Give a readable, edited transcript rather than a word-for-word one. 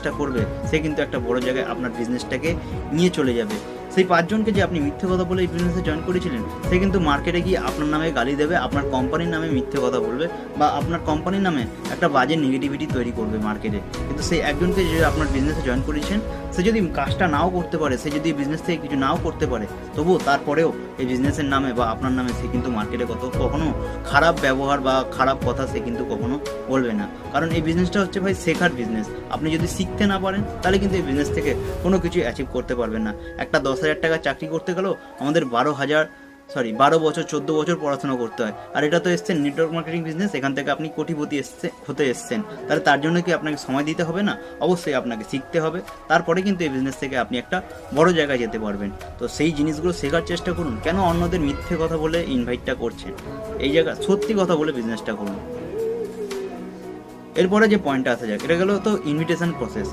চেষ্টা করবে, সে কিন্তু একটা বড় জায়গায় আপনার বিজনেসটাকে নিয়ে চলে যাবে। সেই 5 জনকে যে আপনি মিথ্যে কথা বলে এই বিজনেসে জয়েন করেছিলেন, সে কিন্তু মার্কেটে গিয়ে আপনার নামে গালি দেবে, আপনার কোম্পানির নামে মিথ্যে কথা বলবে, বা আপনার কোম্পানির নামে একটা বাজে নেগেটিভিটি তৈরি করবে মার্কেটে। কিন্তু সেই একজনকে যে আপনার বিজনেসে জয়েন করেছেন, সে যদি কাজটা নাও করতে পারে, সে যদি বিজনেস থেকে কিছু নাও করতে পারে, তবুও তারপরেও এই বিজনেসের নামে বা আপনার নামে সে কিন্তু মার্কেটে কখনো খারাপ ব্যবহার বা খারাপ কথা সে কিন্তু কখনো বলবে না। কারণ এই বিজনেসটা হচ্ছে ভাই শেখার বিজনেস। আপনি যদি শিখতে না পারেন, তাহলে কিন্তু এই বিজনেস থেকে কোনো কিছু অ্যাচিভ করতে পারবেন না। একটা 10,000 টাকা চাকরি করতে গেলেও আমাদের 12 বছর 14 বছর পড়াশোনা করতে হয়। আর এটা তো এসছেন নেটওয়ার্ক মার্কেটিং বিজনেস, এখান থেকে আপনি কোটিপতি হতে এসছেন, তাহলে তার জন্য কি আপনাকে সময় দিতে হবে না? অবশ্যই আপনাকে শিখতে হবে, তারপরে কিন্তু এই বিজনেস থেকে আপনি একটা বড় জায়গায় যেতে পারবেন। তো সেই জিনিসগুলো শেখার চেষ্টা করুন। কেন অন্যদের মিথ্যে কথা বলে ইনভাইটটা করছেন? এই জায়গায় সত্যি কথা বলে বিজনেসটা করুন। এরপরে যে পয়েন্টটা আসা যাক, এটা গেল তো ইনভিটেশন প্রসেস।